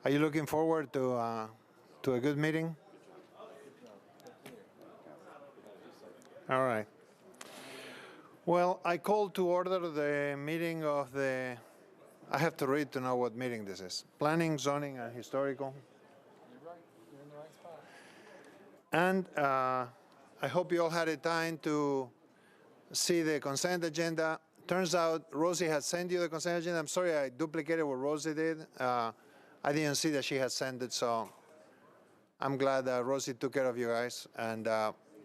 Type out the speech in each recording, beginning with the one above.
Are you looking forward to a good meeting? All right. Well, I call to order the meeting of the. I have to read to know what meeting this is. Planning, Zoning, and Historical. You're right. You're in the right spot. And I hope you all had a time to see the consent agenda. Turns out Rosie has sent you the consent agenda. I'm sorry I duplicated what Rosie did. I didn't see that she had sent it, so I'm glad that Rosie took care of you guys. And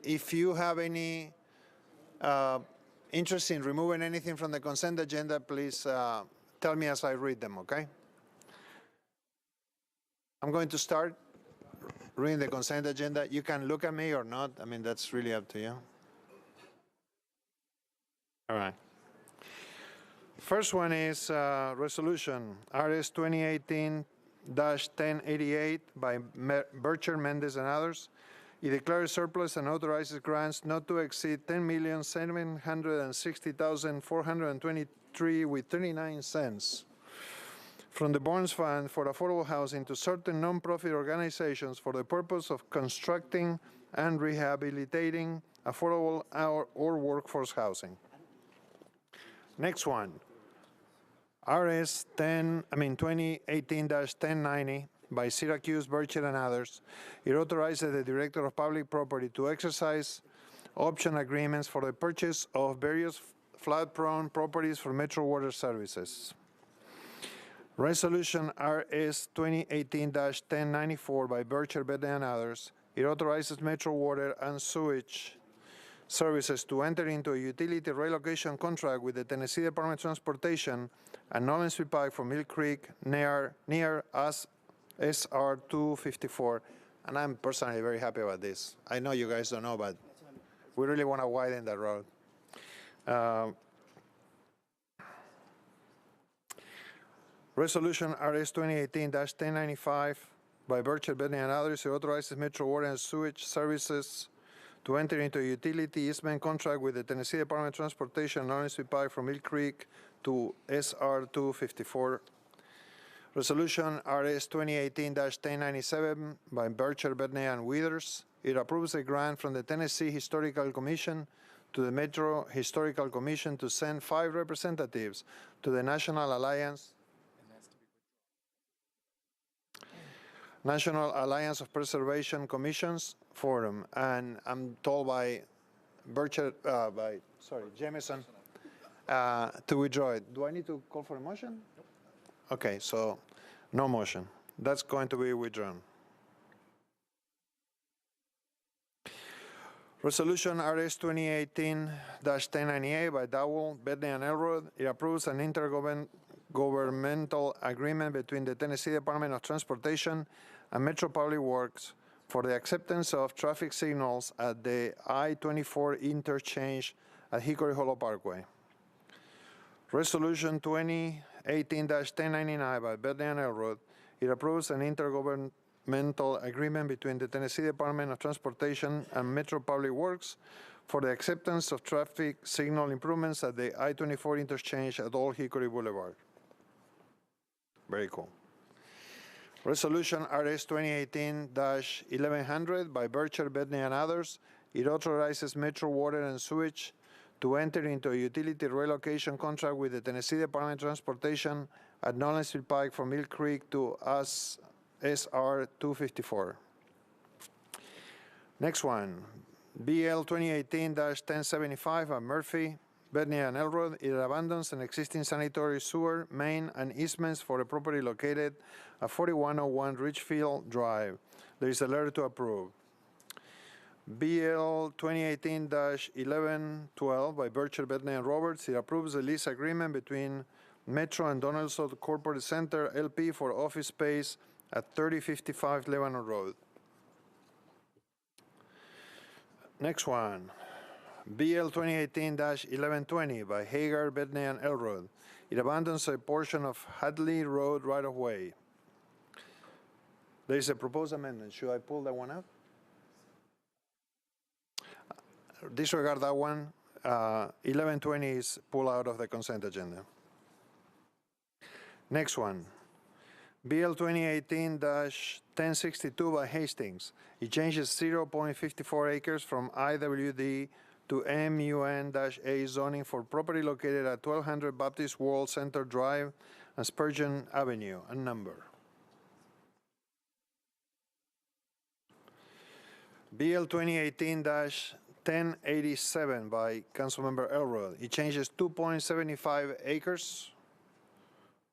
if you have any interest in removing anything from the consent agenda, please tell me as I read them, okay? I'm going to start reading the consent agenda. You can look at me or not. I mean, that's really up to you. All right. First one is resolution RS 2018-1088 by Bircher, Mendez, and others. It declares surplus and authorizes grants not to exceed $10,760,423 with 39 cents from the Bonds Fund for Affordable Housing to certain nonprofit organizations for the purpose of constructing and rehabilitating affordable or workforce housing. Next one, RS 2018-1090 by Syracuse, Bircher, and others. It authorizes the Director of Public Property to exercise option agreements for the purchase of various flood-prone properties for Metro Water Services. Resolution RS 2018-1094 by Bircher, Bedney, and others. It authorizes Metro Water and Sewage Services to enter into a utility relocation contract with the Tennessee Department of Transportation at Nolensville Pike from Mill Creek near us SR 254, and I'm personally very happy about this. I know you guys don't know, but we really want to widen that road. Resolution RS 2018-1095 by Bircher, Bedney, and others. It authorizes Metro Water and Sewage Services to enter into a utility easement contract with the Tennessee Department of Transportation Nolensville Pike from Mill Creek to SR 254. Resolution RS 2018-1097 by Bircher, Bedney, and Withers. It approves a grant from the Tennessee Historical Commission to the Metro Historical Commission to send 5 representatives to the National Alliance of Preservation Commissions Forum, and I'm told by Jameson to withdraw it. Do I need to call for a motion? Nope. Okay, so no motion. That's going to be withdrawn. Resolution RS 2018-1098 by Dowell, Bedney, and Elrod. It approves an intergovernmental agreement between the Tennessee Department of Transportation and Metro Public Works for the acceptance of traffic signals at the I-24 interchange at Hickory Hollow Parkway. Resolution 2018-1099 by Bedney and Elrod. It approves an intergovernmental agreement between the Tennessee Department of Transportation and Metro Public Works for the acceptance of traffic signal improvements at the I-24 interchange at Old Hickory Boulevard. Very cool. Resolution RS 2018-1100 by Bircher, Bedney, and others. It authorizes Metro Water and Sewage to enter into a utility relocation contract with the Tennessee Department of Transportation at Nolensville Pike from Mill Creek to us SR 254. Next one, BL 2018-1075 by Murphy, Bedney, and Elrod. It abandons an existing sanitary sewer, main, and easements for a property located at 4101 Richfield Drive. There is a letter to approve. BL 2018-1112 by Bircher, Bedney, and Roberts. It approves a lease agreement between Metro and Donaldson Corporate Center, LP, for office space at 3055 Lebanon Road. Next one, BL 2018-1120 by Hagar, Bedney, and Elrod. It abandons a portion of Hadley Road right-of-way. There is a proposed amendment. Should I pull that one up? Disregard that one. 1120 is pulled out of the consent agenda. Next one, BL 2018-1062 by Hastings. It changes 0.54 acres from IWD to MUN-A zoning for property located at 1200 Baptist World Center Drive and Spurgeon Avenue, a number. BL 2018-1087 by Councilmember Elrod. It changes 2.75 acres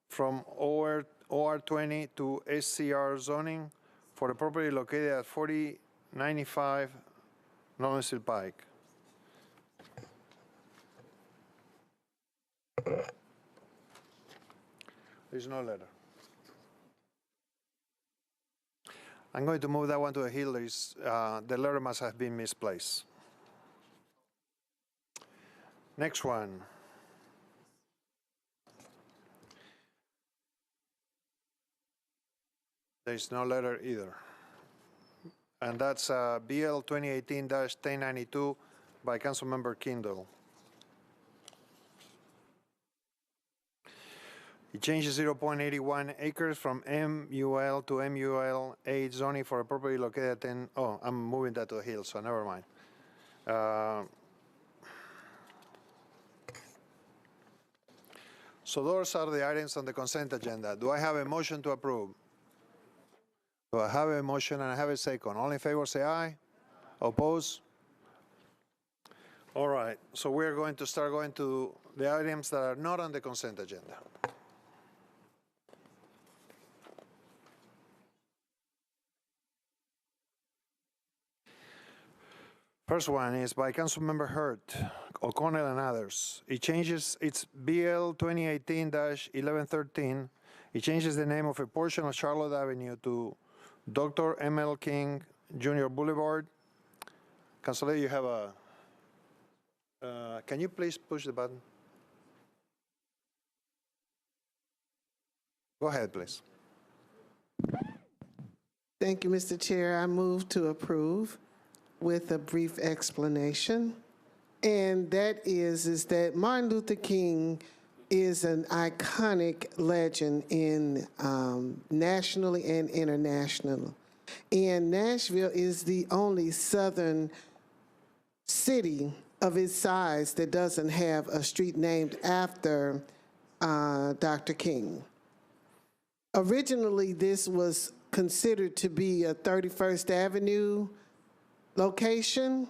from OR20 to SCR zoning for the property located at 4095 Lawrence Hill Pike. There's no letter. I'm going to move that one to the hill. The letter must have been misplaced. Next one. There's no letter either. And that's BL 2018-1092 by Councilmember Kindle. It changes 0.81 acres from MUL to MUL-A zoning for a property located at 10. Oh, I'm moving that to the hill, so never mind. So those are the items on the consent agenda. Do I have a motion to approve? Do I have a motion and I have a second? All in favor say aye. Oppose? All right, so we're going to start going to the items that are not on the consent agenda. First one is by Councilmember Hurt, O'Connell, and others. It changes, it's BL 2018-1113. It changes the name of a portion of Charlotte Avenue to Dr. M.L. King Jr. Boulevard. Councilor, you have a, can you please push the button? Go ahead, please. Thank you, Mr. Chair. I move to approve with a brief explanation. And that is that Martin Luther King is an iconic legend in nationally and international. And Nashville is the only southern city of its size that doesn't have a street named after Dr. King. Originally, this was considered to be a 31st Avenue location,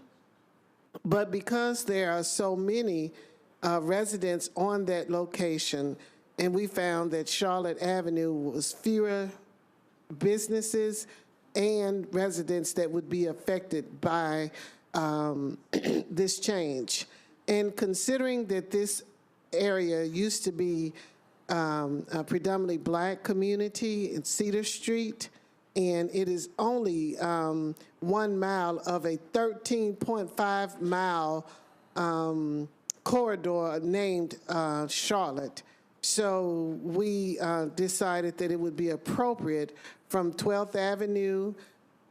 but because there are so many residents on that location, and we found that Charlotte Avenue was fewer businesses and residents that would be affected by this change. And considering that this area used to be a predominantly black community in Cedar Street, and it is only 1 mile of a 13.5 mile corridor named Charlotte. So we decided that it would be appropriate from 12th Avenue,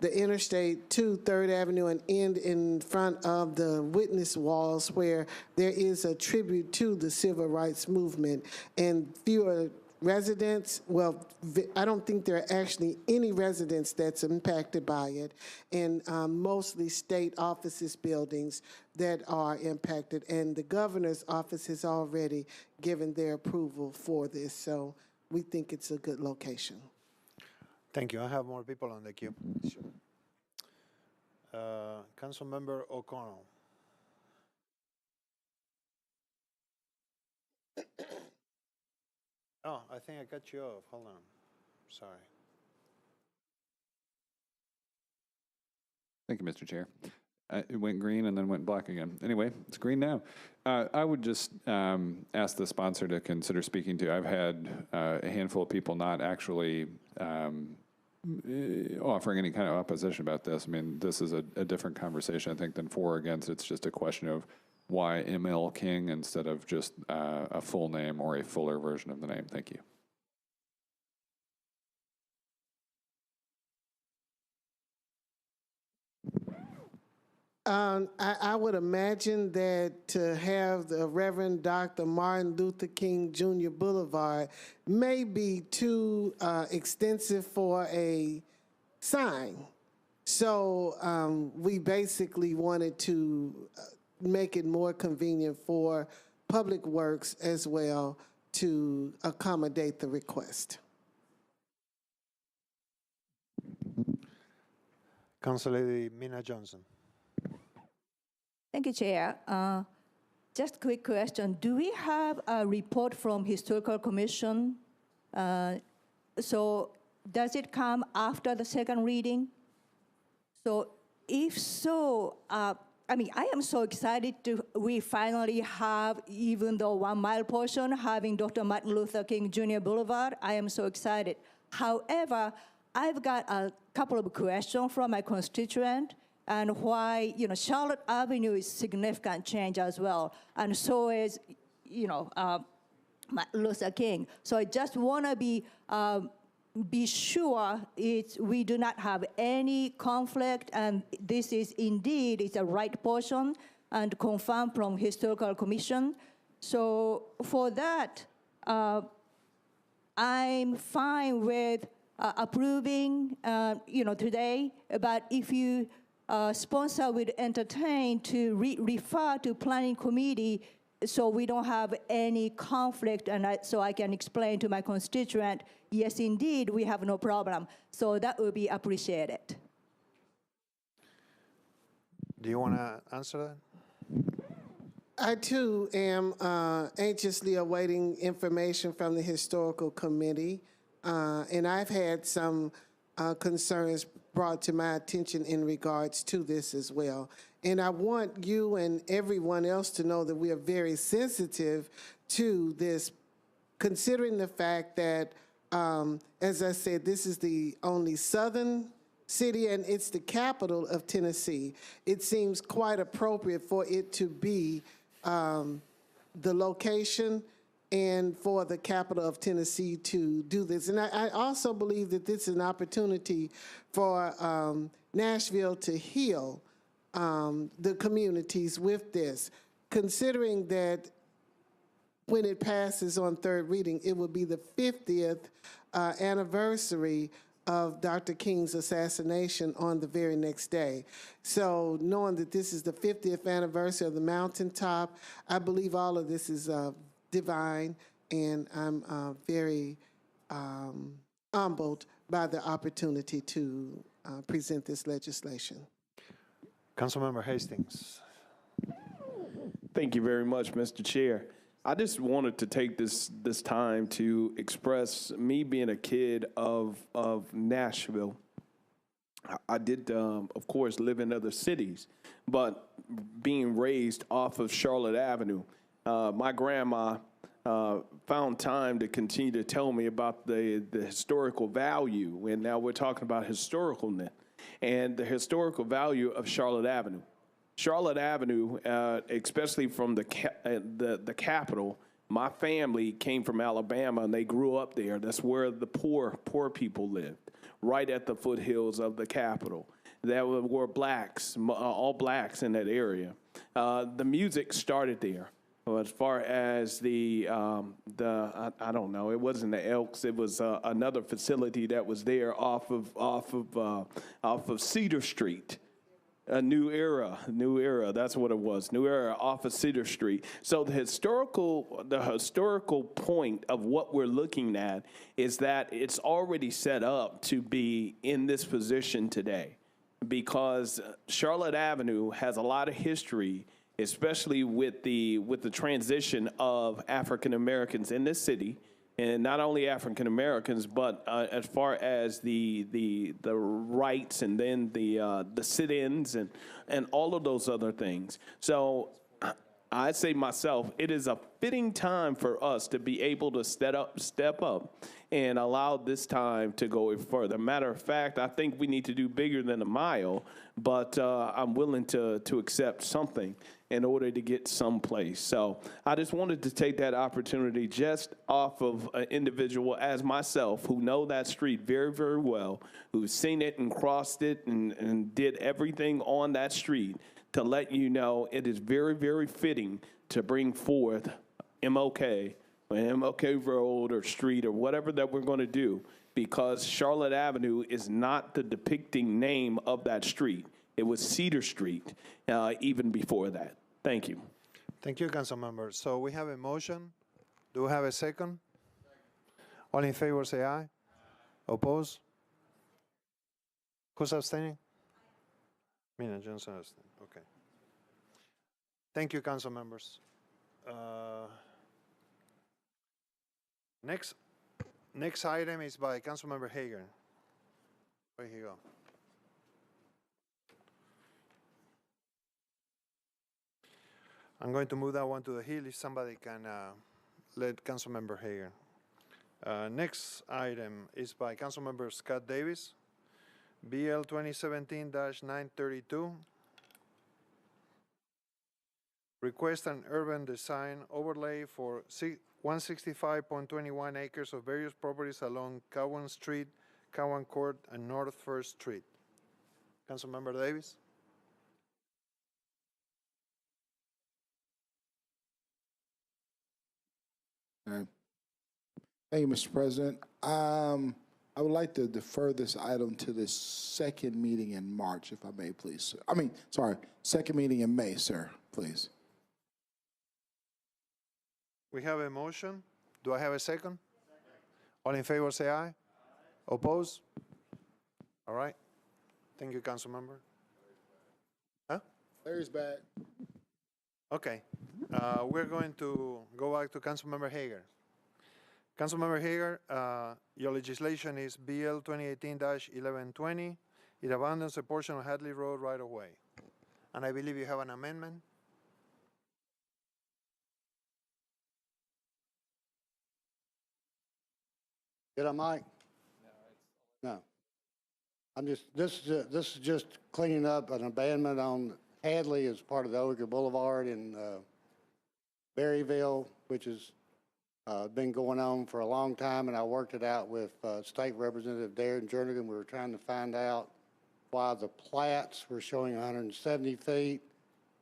the interstate, to 3rd Avenue and end in front of the witness walls where there is a tribute to the civil rights movement, and fewer residents, well, I don't think there are actually any residents that's impacted by it, and mostly state offices buildings that are impacted, and the governor's office has already given their approval for this, so we think it's a good location. Thank you. I have more people on the queue. Sure. Councilmember O'Connell. Oh, I think I cut you off. Hold on. Sorry. Thank you, Mr. Chair. It went green and then went black again. Anyway, it's green now. I would just ask the sponsor to consider speaking to. I've had a handful of people not actually offering any kind of opposition about this. I mean, this is a different conversation, I think, than for or against. It's just a question of why ML King instead of just a full name or a fuller version of the name. Thank you. I would imagine that to have the Reverend Dr. Martin Luther King Jr. Boulevard may be too extensive for a sign. So we basically wanted to make it more convenient for Public Works as well to accommodate the request. Councilor Lady Mina Johnson. Thank you, Chair. Just a quick question. Do we have a report from Historical Commission? So does it come after the second reading? So if so, I am so excited we finally have, even though 1 mile portion, having Dr. Martin Luther King Jr. Boulevard. I am so excited. However, I've got a couple of questions from my constituent and why, Charlotte Avenue is significant change as well. And so is, Martin Luther King. So I just want to be sure we do not have any conflict, and this is indeed it's a right portion and confirmed from Historical Commission. So for that, I'm fine with approving, today. But if you sponsor would entertain to refer to Planning Committee, so we don't have any conflict, and so I can explain to my constituent, yes, indeed, we have no problem. So that would be appreciated. Do you want to answer that? I too am anxiously awaiting information from the Historical Committee, and I've had some concerns brought to my attention in regards to this as well. And I want you and everyone else to know that we are very sensitive to this, considering the fact that, as I said, this is the only southern city and it's the capital of Tennessee. It seems quite appropriate for it to be the location and for the capital of Tennessee to do this. And I also believe that this is an opportunity for Nashville to heal the communities with this, considering that when it passes on third reading, it will be the 50th anniversary of Dr. King's assassination on the very next day. So knowing that this is the 50th anniversary of the mountaintop, I believe all of this is divine, and I'm very humbled by the opportunity to present this legislation. Councilmember Hastings. Thank you very much, Mr. Chair. I just wanted to take this time to express me being a kid of Nashville. I did, of course, live in other cities, but being raised off of Charlotte Avenue, my grandma found time to continue to tell me about the historical value, and now we're talking about historicalness, and the historical value of Charlotte Avenue. Charlotte Avenue, especially from the capital, my family came from Alabama and they grew up there. That's where the poor people lived, right at the foothills of the capital. There were blacks, all blacks in that area. The music started there. As far as I don't know, it wasn't the Elks. It was another facility that was there off of Cedar Street. A New Era, that's what it was, New Era off of Cedar Street. So the historical point of what we're looking at is that it's already set up to be in this position today, because Charlotte Avenue has a lot of history, especially with the transition of African Americans in this city. And not only African Americans, but as far as the rights, and then the sit-ins and all of those other things. So I say myself, it is a fitting time for us to be able to step up and allow this time to go further. Matter of fact, I think we need to do bigger than a mile, but I'm willing to accept something in order to get someplace. So I just wanted to take that opportunity just off of an individual as myself who know that street very, very well, who's seen it and crossed it and did everything on that street, to let you know it is very, very fitting to bring forth MLK, or MLK Road or Street or whatever that we're going to do, because Charlotte Avenue is not the depicting name of that street. It was Cedar Street even before that. Thank you. Thank you, Councilmember. So we have a motion. Do we have a second? All in favor, say aye. Oppose? Who's abstaining? Mina Johnson abstained. Okay. Thank you, council members. Next item is by Councilmember Hager. Where he go? I'm going to move that one to the hill if somebody can let Councilmember Hager. Next item is by Councilmember Scott Davis, BL 2017-932. Request an urban design overlay for 165.21 acres of various properties along Cowan Street, Cowan Court, and North First Street. Councilmember Davis. Thank you, Mr. President. I would like to defer this item to the second meeting in March, if I may, please. Second meeting in May, sir, please. We have a motion. Do I have a second? All in favor, say aye. Oppose? All right. Thank you, Councilmember. Huh? Larry's back. Okay. We're going to go back to Councilmember Hager. Councilmember Hager, your legislation is BL 2018-1120. It abandons a portion of Hadley Road right away. And I believe you have an amendment. Did I, Mike? No. I'm just, this is just cleaning up an abandonment on Hadley as part of the Oaker Boulevard in Berryville, which has been going on for a long time, and I worked it out with State Representative Darren Jernigan. We were trying to find out why the plats were showing 170 feet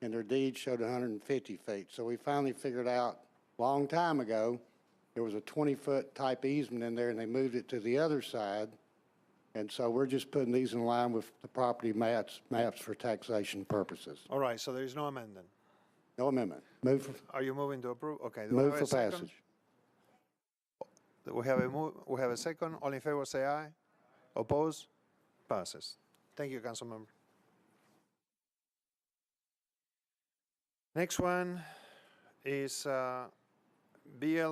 and their deeds showed 150 feet. So we finally figured out a long time ago there was a 20-foot type easement in there, and they moved it to the other side. And so we're just putting these in line with the property maps for taxation purposes. All right, so there is no amendment. No amendment. Move for, Are you moving to approve? Okay. Do we move have for a second? passage. We have a second. All in favor, say aye. Oppose? Passes. Thank you, Councilmember. Next one is BL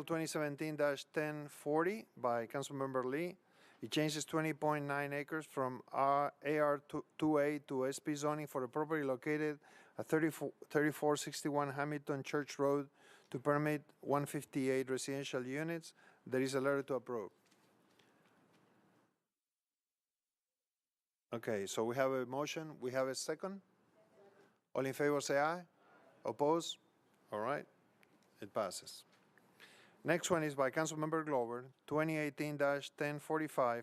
2017-1040 by Councilmember Lee. It changes 20.9 acres from AR2A to SP zoning for a property located at 3461 Hamilton Church Road to permit 158 residential units. There is a letter to approve. Okay, so we have a motion. We have a second. All in favor, say aye. Oppose? All right. It passes. Next one is by Councilmember Glover, 2018-1045.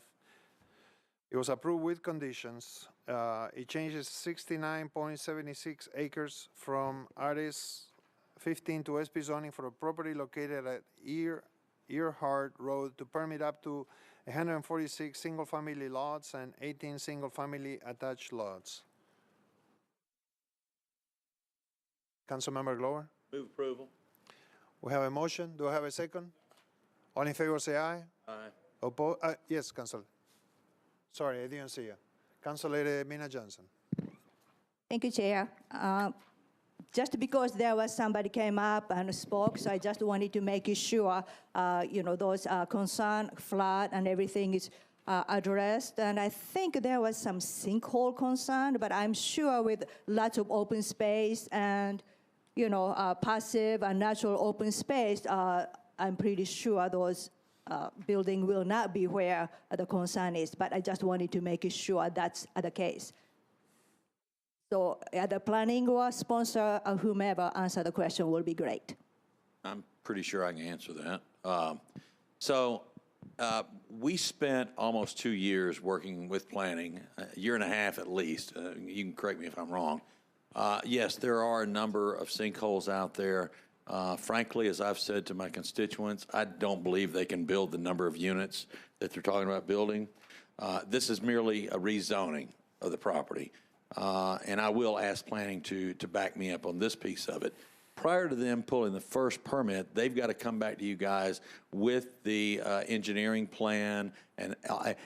It was approved with conditions. It changes 69.76 acres from RS 15 to SP zoning for a property located at Earhart Road to permit up to 146 single-family lots and 18 single-family attached lots. Councilmember Glover? Move approval. We have a motion. Do I have a second? All in favor, say aye. Aye. Oppose? Yes, Council. Sorry, I didn't see you. Councilor Mina Johnson. Thank you, Chair. Just because there was somebody came up and spoke, so I just wanted to make sure, those concern, flood and everything is addressed. And I think there was some sinkhole concern, but I'm sure with lots of open space and, passive and natural open space, I'm pretty sure those building will not be where the concern is. But I just wanted to make sure that's the case. So the planning or sponsor or whomever answer the question will be great. I'm pretty sure I can answer that. We spent almost 2 years working with planning, a year and a half at least. You can correct me if I'm wrong, Yes, there are a number of sinkholes out there. Frankly, as I've said to my constituents, I don't believe they can build the number of units that they're talking about building. This is merely a rezoning of the property. And I will ask planning to back me up on this piece of it. Prior to them pulling the first permit, they've got to come back to you guys with the engineering plan and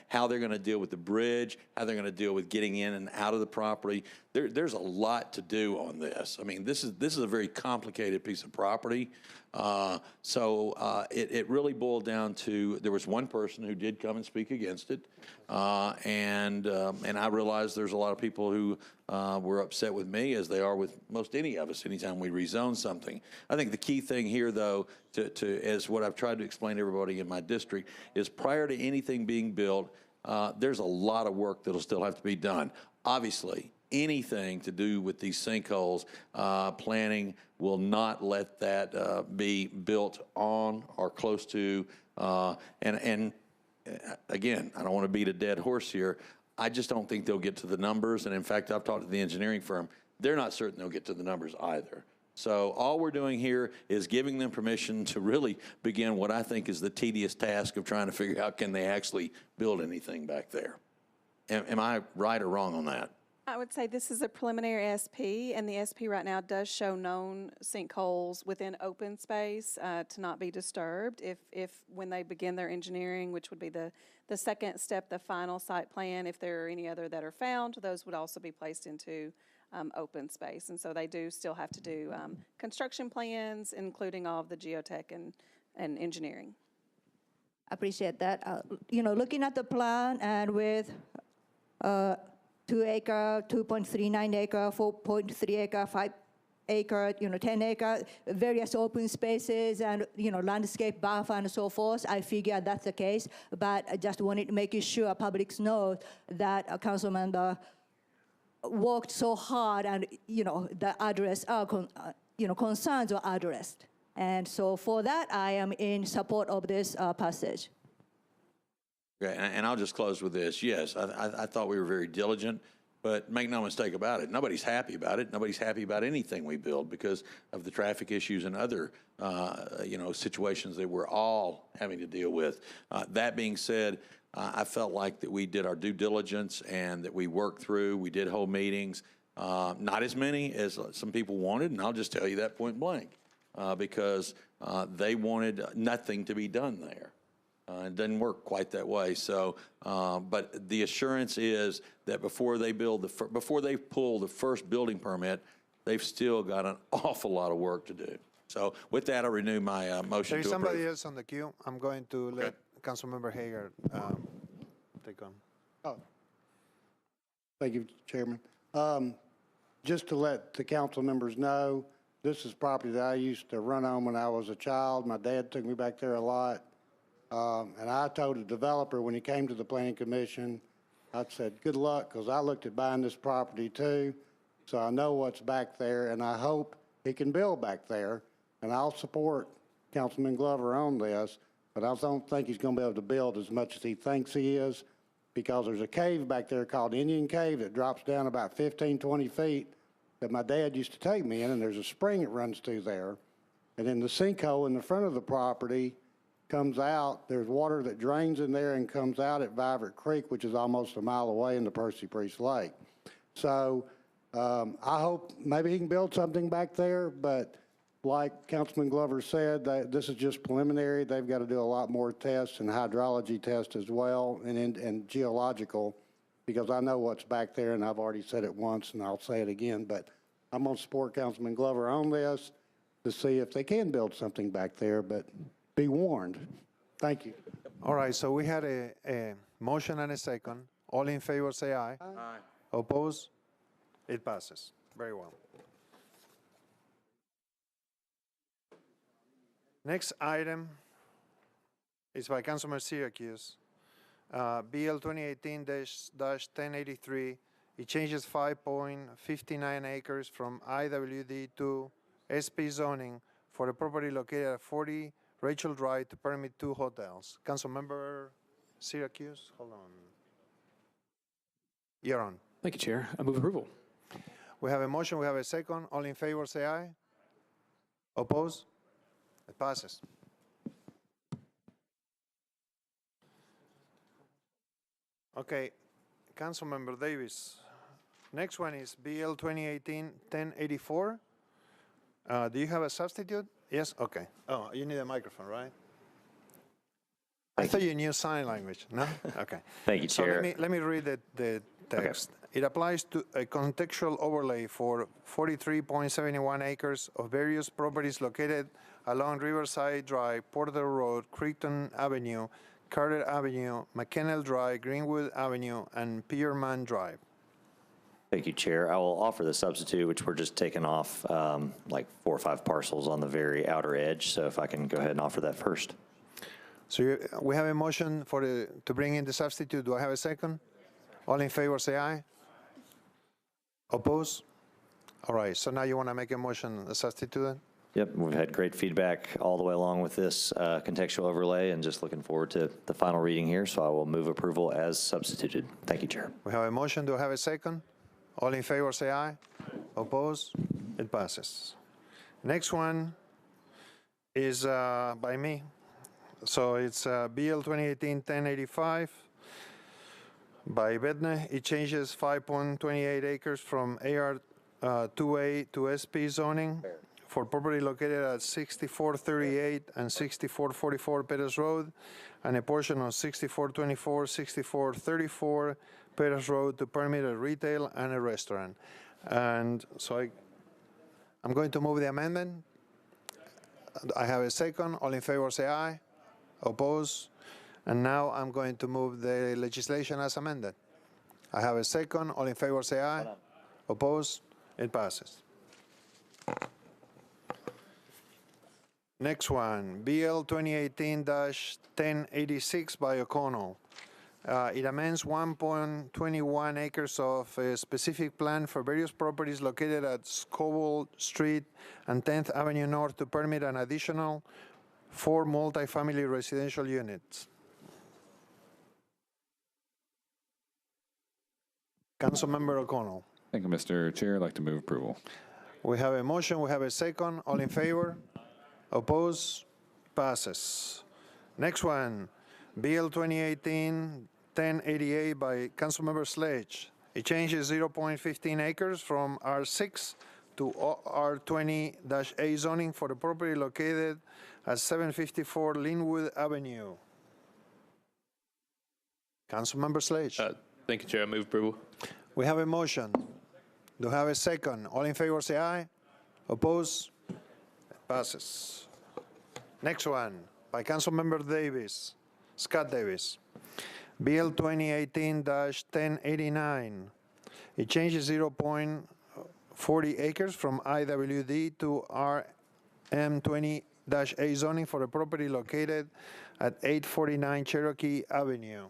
how they're going to deal with the bridge, how they're going to deal with getting in and out of the property. There's a lot to do on this. I mean, this is a very complicated piece of property. It really boiled down to, there was one person who did come and speak against it. And I realize there's a lot of people who were upset with me, as they are with most any of us anytime we rezone something. I think the key thing here, though, as what I've tried to explain to everybody in my district, is prior to anything being built, there's a lot of work that'll still have to be done. Obviously, anything to do with these sinkholes, planning will not let that be built on or close to. And again, I don't want to beat a dead horse here. I just don't think they'll get to the numbers. And in fact, I've talked to the engineering firm. They're not certain they'll get to the numbers either. So all we're doing here is giving them permission to really begin what I think is the tedious task of trying to figure out, can they actually build anything back there? Am I right or wrong on that? I would say this is a preliminary SP, and the SP right now does show known sinkholes within open space to not be disturbed. If when they begin their engineering, which would be the second step, the final site plan, if there are any other that are found, those would also be placed into open space. And so they do still have to do construction plans, including all of the geotech and engineering. I appreciate that. Looking at the plan and with 2 acre, 2.39 acre, 4.3 acre, 5 acre, 10 acre, various open spaces and, landscape buffer and so forth. I figure that's the case, but I just wanted to make sure public knows that a council member worked so hard and, the address, concerns were addressed. And so for that, I am in support of this passage. Okay, and I'll just close with this. Yes, I thought we were very diligent, but make no mistake about it, nobody's happy about it. Nobody's happy about anything we build because of the traffic issues and other, situations that we're all having to deal with. That being said, I felt like that we did our due diligence and that we worked through. We did hold meetings, not as many as some people wanted, and I'll just tell you that point blank, because they wanted nothing to be done there. It doesn't work quite that way. So, but the assurance is that before they pull the first building permit, they've still got an awful lot of work to do. So, with that, I renew my motion There's to approve. somebody else on the queue. I'm going to let Councilmember Hager take on. Oh, thank you, Chairman. Just to let the council members know, this is property that I used to run on when I was a child. My dad took me back there a lot. And I told the developer when he came to the planning commission, I said, good luck, because I looked at buying this property too. So I know what's back there, and I hope he can build back there. And I'll support Councilman Glover on this, but I don't think he's going to be able to build as much as he thinks he is, because there's a cave back there called Indian Cave that drops down about 15, 20 feet that my dad used to take me in, and there's a spring that runs through there. And then the sinkhole in the front of the property comes out, there's water that drains in there and comes out at Vivert Creek, which is almost a mile away into Percy Priest Lake. So I hope maybe he can build something back there, but like Councilman Glover said, this is just preliminary. They've got to do a lot more tests and hydrology tests as well, and geological, because I know what's back there, and I've already said it once, and I'll say it again, but I'm going to support Councilman Glover on this to see if they can build something back there, but be warned. Thank you. All right, so we had a motion and a second. All in favor, say aye. Aye. Oppose? It passes. Very well. Next item is by Councilman Syracuse. BL 2018-1083. It changes 5.59 acres from IWD to SP zoning for a property located at 40 Rachel Drive to permit 2 hotels. Councilmember Syracuse, hold on. You're on. Thank you, Chair. I move approval. We have a motion, we have a second. All in favor, say aye. Oppose? It passes. Okay, Councilmember Davis. Next one is BL 2018-1084. Do you have a substitute? Yes? Okay. Oh, you need a microphone, right? I thought you knew sign language. No? Okay. Thank you, So Chair. let me read the text. It applies to a contextual overlay for 43.71 acres of various properties located along Riverside Drive, Porter Road, Creekton Avenue, Carter Avenue, McKennell Drive, Greenwood Avenue, and Pierman Drive. Thank you, Chair. I will offer the substitute, which we're just taking off like 4 or 5 parcels on the very outer edge. So if I can go ahead and offer that first. So we have a motion to bring in the substitute. Do I have a second? All in favor, say aye. Oppose? All right, so now you want to make a motion, a substitute then? Yep, we've had great feedback all the way along with this contextual overlay, and just looking forward to the final reading here. So I will move approval as substituted. Thank you, Chair. We have a motion. Do I have a second? All in favor, say aye. Oppose? It passes. Next one is by me. So it's BL 2018-1085 by Bedne. It changes 5.28 acres from AR 2A to SP zoning for property located at 6438 and 6444 Perez Road, and a portion of 6424, 6434 Perez Road to permit a retail and a restaurant. And so I'm going to move the amendment. I have a second. All in favor, say aye. Oppose? And now I'm going to move the legislation as amended. I have a second. All in favor, say aye. Oppose? It passes. Next one, BL 2018-1086 by O'Connell. It amends 1.21 acres of a specific plan for various properties located at Scoville Street and 10th Avenue North to permit an additional 4 multifamily residential units. Councilmember O'Connell. Thank you, Mr. Chair. I'd like to move approval. We have a motion, we have a second. All in favor? Oppose? Passes. Next one, BL 2018-1088 by Councilmember Sledge. It changes 0.15 acres from R6 to R20-A zoning for the property located at 754 Linwood Avenue. Councilmember Sledge. Thank you, Chair. I move approval. We have a motion. Do I have a second? All in favor, say aye. Oppose? Passes. Next one, by Councilmember Davis, Scott Davis. BL 2018-1089. It changes 0.40 acres from IWD to RM20-A zoning for a property located at 849 Cherokee Avenue.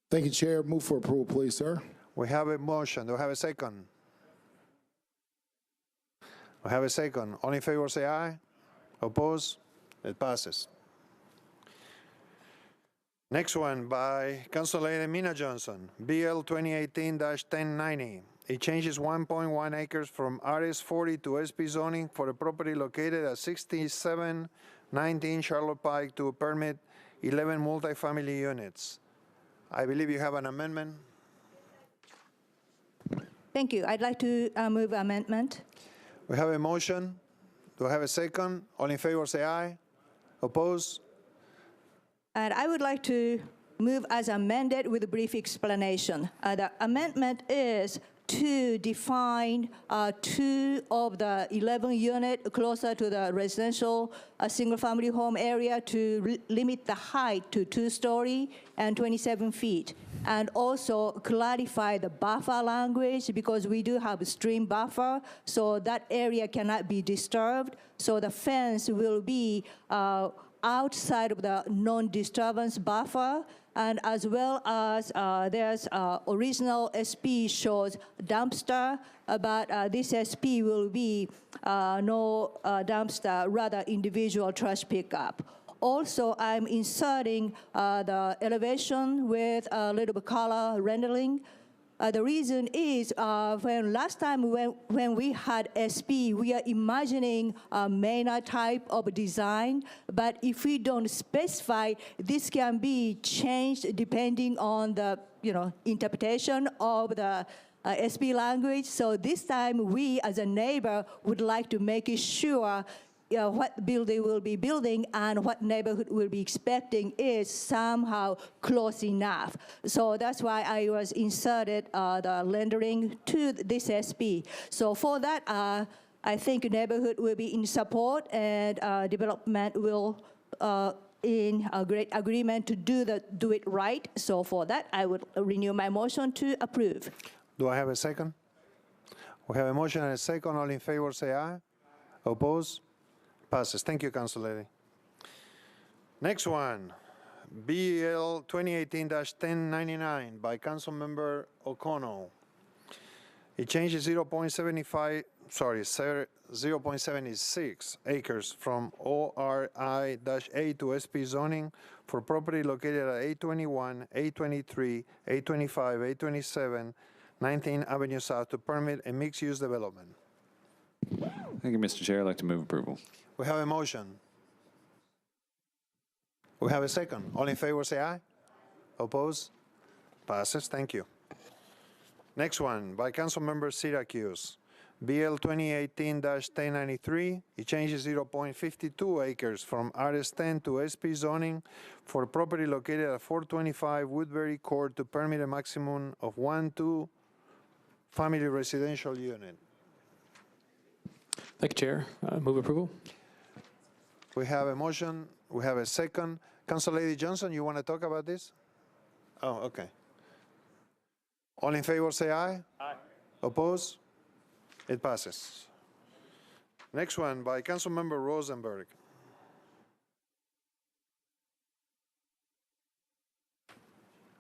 Thank you, Chair. Move for approval, please, sir. We have a motion. Do I have a second? We have a second. All in favor, say aye. Oppose? It passes. Next one by Councilor Mina Johnson, BL 2018-1090. It changes 1.1 acres from RS40 to SP zoning for a property located at 6719 Charlotte Pike to permit 11 multifamily units. I believe you have an amendment. Thank you. I'd like to move amendment. We have a motion. Do I have a second? All in favor, say aye. Oppose? And I would like to move as amended with a brief explanation. The amendment is to define 2 of the 11 units closer to the residential single-family home area to limit the height to 2-story and 27 feet. And also clarify the buffer language because we do have a stream buffer, so that area cannot be disturbed. So the fence will be outside of the non-disturbance buffer, and as well as there's original SP shows dumpster, but this SP will be no dumpster, rather individual trash pickup. Also, I'm inserting the elevation with a little bit color rendering The reason is when last time when we had SP, we are imagining a manor type of design, but if we don't specify, this can be changed depending on the interpretation of the SP language. So this time we as a neighbor would like to make sure what building will be building and what neighborhood will be expecting is somehow close enough. So that's why I was inserted the rendering to this SP. So for that, I think neighborhood will be in support and development will in a great agreement to do it right. So for that, I would renew my motion to approve. Do I have a second? We have a motion and a second. All in favor, say aye. Oppose? Passes. Thank you, Council Lady. Next one, BL 2018-1099 by Councilmember O'Connell. It changes 0.76 acres from ORI-A to SP zoning for property located at 821, 823, 825, 827, 19th Avenue South to permit a mixed-use development. Thank you, Mr. Chair. I'd like to move approval. We have a motion. We have a second. All in favor, say aye. Oppose? Passes. Thank you. Next one, by Councilmember Syracuse. BL 2018-1093. It changes 0.52 acres from RS10 to SP zoning for property located at 425 Woodbury Court to permit a maximum of 1 2-family residential unit. Thank you, Chair. Move approval. We have a motion. We have a second. Council Lady Johnson, you want to talk about this? Oh, okay. All in favor, say aye. Aye. Oppose? It passes. Next one by Councilmember Rosenberg.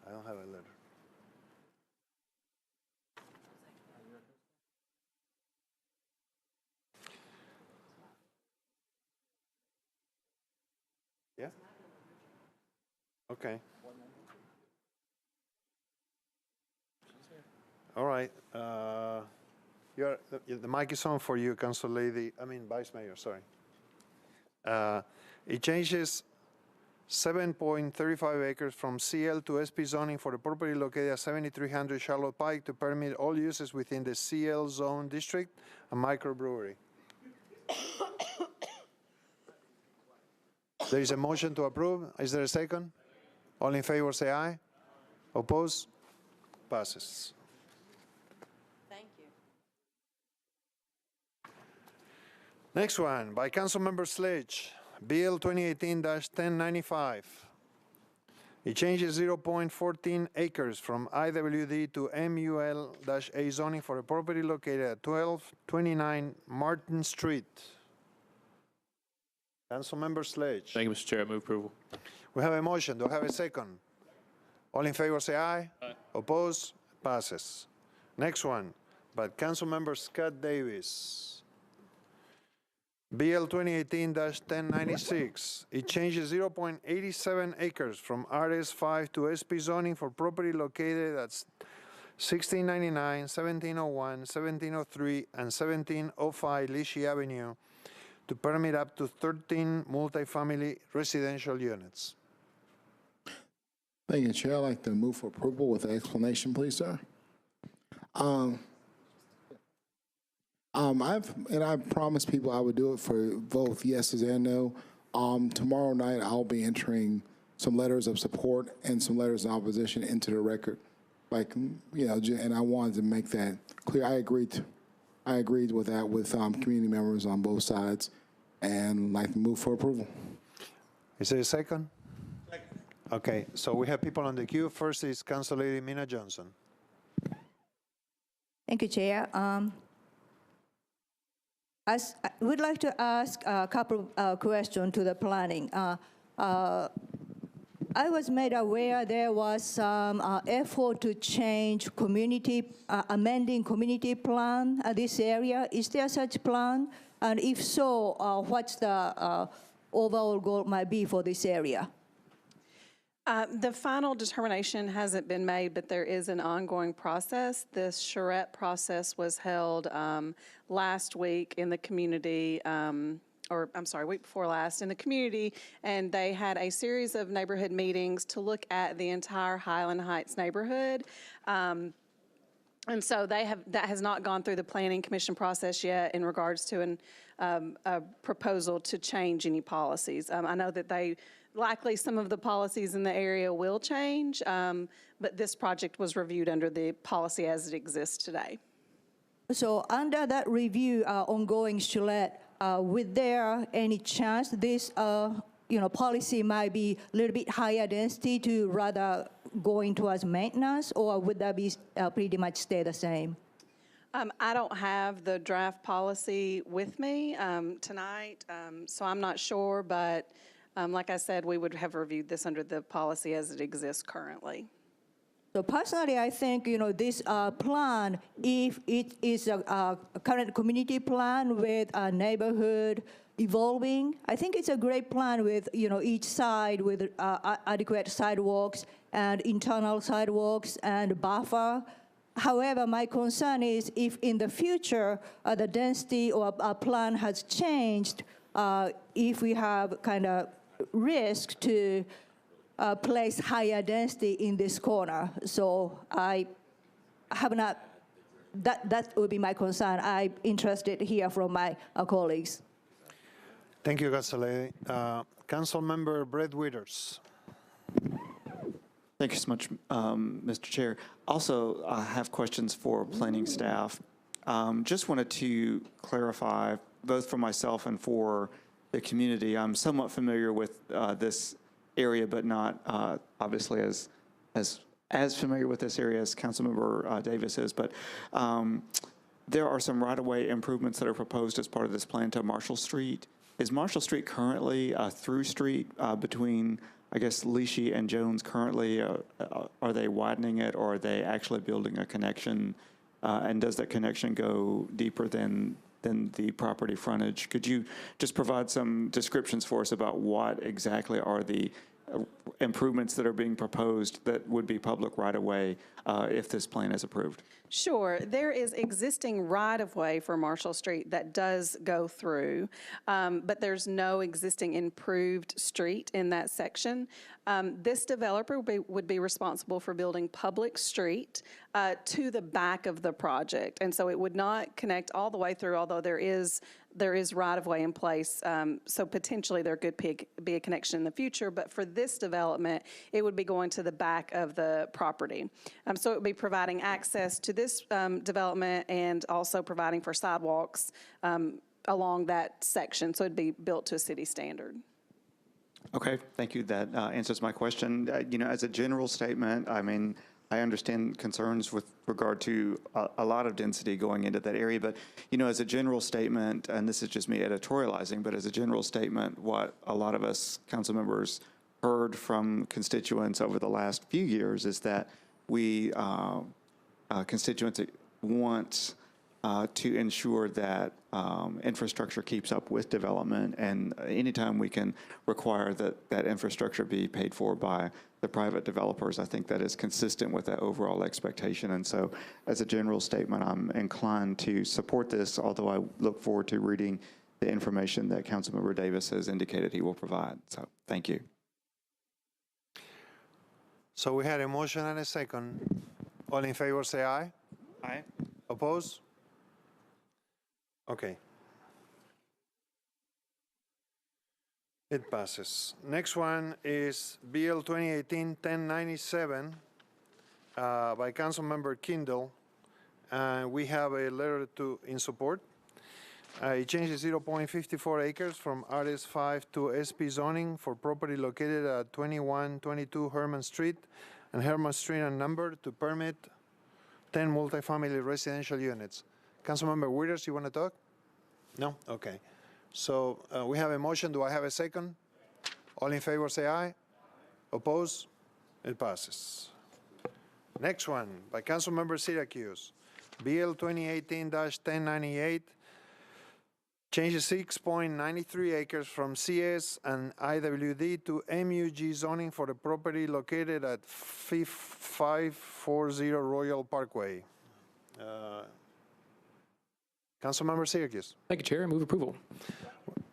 I don't have a letter. Yeah? Okay. All right. The mic is on for you, Council Lady. Vice Mayor, sorry. It changes 7.35 acres from CL to SP zoning for the property located at 7300 Charlotte Pike to permit all uses within the CL zone district, a microbrewery. There is a motion to approve. Is there a second? All in favor, say aye. Oppose? Passes. Thank you. Next one, by Councilmember Sledge, BL 2018-1095. It changes 0.14 acres from IWD to MUL-A zoning for a property located at 1229 Martin Street. Councilmember Sledge. Thank you, Mr. Chair. Move approval. We have a motion. Do I have a second? All in favor, say aye. Aye. Oppose? Passes. Next one, by Councilmember Scott Davis. BL 2018-1096. It changes 0.87 acres from RS5 to SP zoning for property located at 1699, 1701, 1703, and 1705 Lishi Avenue to permit up to 13 multifamily residential units. Thank you, Chair. I'd like to move for approval with an explanation, please, sir. I promised people I would do it for both yeses and no. Tomorrow night, I'll be entering some letters of support and some letters of opposition into the record. And I wanted to make that clear. I agreed with that with community members on both sides and like to move for approval. Is there a second? Second. Okay, so we have people on the queue. First is Council Lady Mina Johnson. Thank you, Chair. I would like to ask a couple of questions to the planning. I was made aware there was some effort to change amending community plan this area. Is there such plan? And if so, what's the overall goal might be for this area? The final determination hasn't been made, but there is an ongoing process. This charrette process was held last week in the community, week before last in the community, and they had a series of neighborhood meetings to look at the entire Highland Heights neighborhood. And so that has not gone through the Planning Commission process yet in regards to a proposal to change any policies. I know that likely some of the policies in the area will change, but this project was reviewed under the policy as it exists today. So under that review, ongoing, Charlotte, would there any chance this, policy might be a little bit higher density to rather going towards maintenance, or would that be pretty much stay the same? I don't have the draft policy with me tonight, so I'm not sure, but like I said, we would have reviewed this under the policy as it exists currently. So personally, I think, this plan, if it is a current community plan with a neighborhood evolving, I think it's a great plan with, each side with adequate sidewalks and internal sidewalks and buffer. However, my concern is if in the future the density or a plan has changed, if we have kind of risk to place higher density in this corner. So I have not, that would be my concern. I'm interested to hear from my colleagues. Thank you, Councilor. Councilmember Brett Withers. Thank you so much, Mr. Chair. Also, I have questions for planning staff. Just wanted to clarify, both for myself and for the community, I'm somewhat familiar with this area, but not obviously as familiar with this area as Councilmember Davis is. But there are some right-of-way improvements that are proposed as part of this plan to Marshall Street. Is Marshall Street currently a through street between, I guess, Leachy and Jones currently? Are they widening it, or are they actually building a connection? And does that connection go deeper than the property frontage? Could you just provide some descriptions for us about what exactly are the improvements that are being proposed that would be public right-of-way if this plan is approved? Sure. There is existing right-of-way for Marshall Street that does go through, but there's no existing improved street in that section. This developer would be responsible for building public street to the back of the project. And so it would not connect all the way through, although there is right-of-way in place, so potentially there could be a connection in the future, but for this development, it would be going to the back of the property. So it would be providing access to this development and also providing for sidewalks along that section, so it'd be built to a city standard. Okay, thank you. That answers my question. As a general statement, I mean, I understand concerns with regard to a lot of density going into that area, but, as a general statement, and this is just me editorializing, but as a general statement, what a lot of us council members heard from constituents over the last few years is that we constituents want to ensure that infrastructure keeps up with development, and anytime we can require that infrastructure be paid for by the private developers, I think that is consistent with that overall expectation. And so as a general statement, I'm inclined to support this, although I look forward to reading the information that Councilmember Davis has indicated he will provide. So thank you. So we had a motion and a second. All in favor, say aye. Aye. Oppose? Okay. It passes. Next one is BL 2018-1097 by Councilmember Kindle. We have a letter in support. It changes 0.54 acres from RS5 to SP zoning for property located at 2122 Herman Street and Herman Street and number to permit 10 multifamily residential units. Councilmember Withers, you want to talk? No? Okay. So we have a motion. Do I have a second? All in favor, say aye. Oppose? It passes. Next one by Councilmember Syracuse. BL 2018-1098 changes 6.93 acres from CS and IWD to MUG zoning for the property located at 540 Royal Parkway. Councilmember Syracuse. Thank you, Chair. Move approval.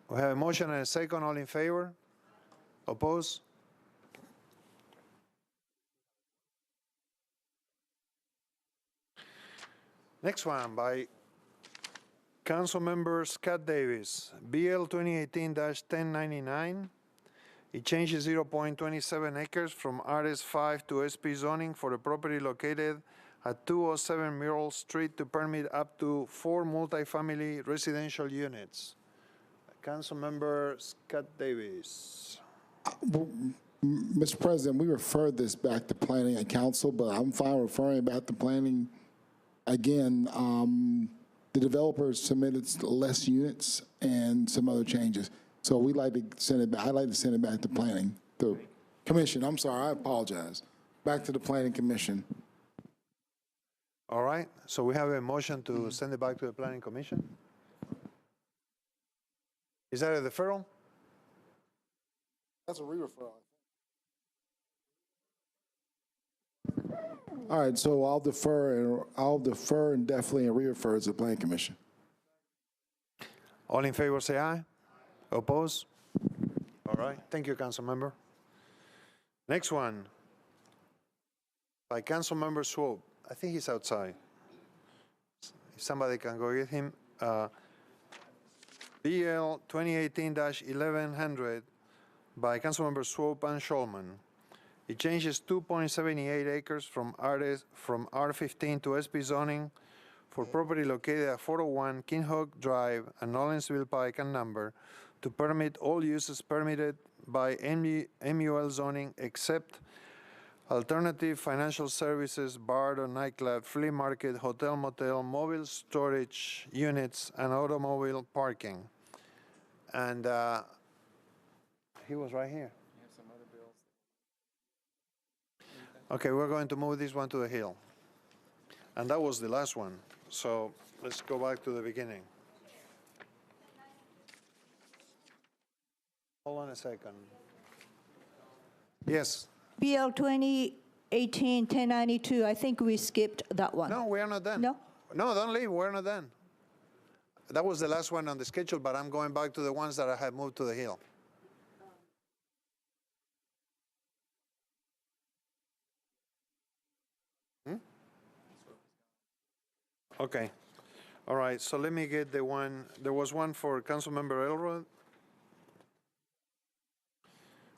We have a motion and a second. All in favor? Oppose? Next one by Councilmember Scott Davis, BL 2018-1099. It changes 0.27 acres from RS5 to SP zoning for the property located at 207 Myrtle Street to permit up to 4 multifamily residential units. Councilmember Scott Davis. Mr. President, we referred this back to planning and council, but I'm fine referring it back to planning. Again, the developer submitted less units and some other changes. So we'd like to send it back. I'd like to send it back to planning, the commission. I'm sorry, I apologize. Back to the planning commission. All right, so we have a motion to send it back to the planning commission. Is that a deferral? That's a re-referral. All right, so I'll defer indefinitely and re-refer to the planning commission. All in favor, say aye. Oppose? All right, thank you, council member. Next one, by council member Swope. I think he's outside. If somebody can go get him. BL 2018-1100 by Councilmember Swope and Shulman. It changes 2.78 acres from R15 to SP zoning for property located at 401 King Hook Drive and Nolensville Pike and number to permit all uses permitted by MUL zoning except alternative financial services, bar or nightclub, flea market, hotel, motel, mobile storage units, and automobile parking. And he was right here. Okay, we're going to move this one to the hill. And that was the last one. So let's go back to the beginning. Hold on a second. Yes. BL 2018-1092, I think we skipped that one. No, we are not done. No? No, don't leave. We're not done. That was the last one on the schedule, but I'm going back to the ones that I have moved to the hill. Okay. All right, so let me get the one. There was one for Councilmember Elrod.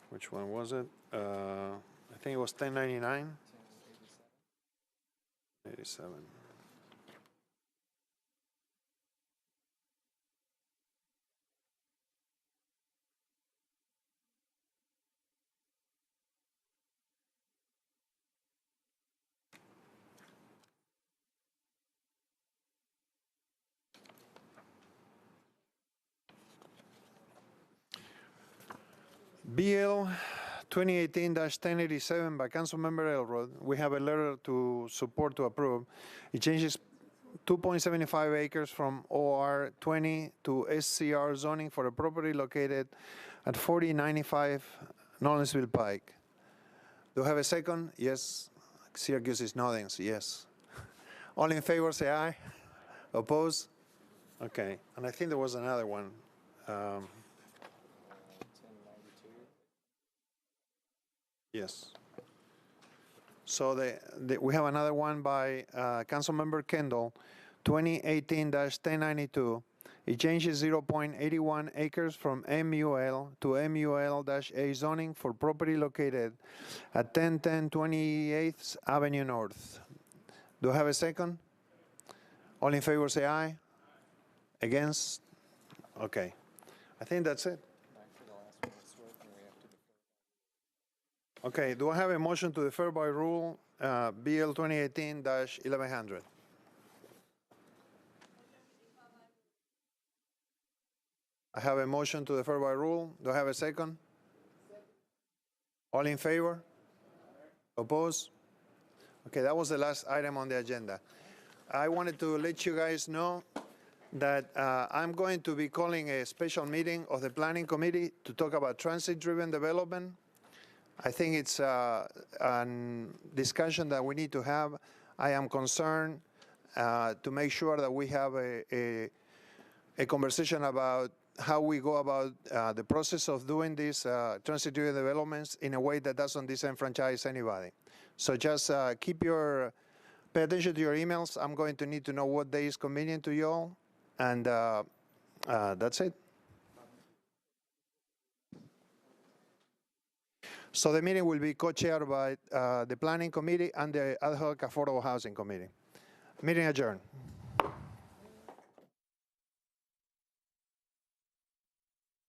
Which one was it? I think it was 1099. 87. BL 2018-1087 by Councilmember Elrod. We have a letter to support to approve. It changes 2.75 acres from OR 20 to SCR zoning for a property located at 4095 Nolensville Pike. Do I have a second? Yes. Syracuse is nodding, so yes. All in favor, say aye. Oppose? Okay. And I think there was another one. Yes. So we have another one by Councilmember Kendall, 2018-1092. It changes 0.81 acres from MUL to MUL-A zoning for property located at 1010 28th Avenue North. Do I have a second? All in favor say aye. Against? Okay. I think that's it. Okay, do I have a motion to defer by rule BL 2018-1100? I have a motion to defer by rule. Do I have a second? All in favor? Oppose? Okay, that was the last item on the agenda. I wanted to let you guys know that I'm going to be calling a special meeting of the Planning Committee to talk about transit-driven development. I think it's a discussion that we need to have. I am concerned to make sure that we have a conversation about how we go about the process of doing these transit-driven developments in a way that doesn't disenfranchise anybody. So just pay attention to your emails. I'm going to need to know what day is convenient to you all, and that's it. So the meeting will be co-chaired by the Planning Committee and the Ad hoc Affordable Housing Committee. Meeting adjourned.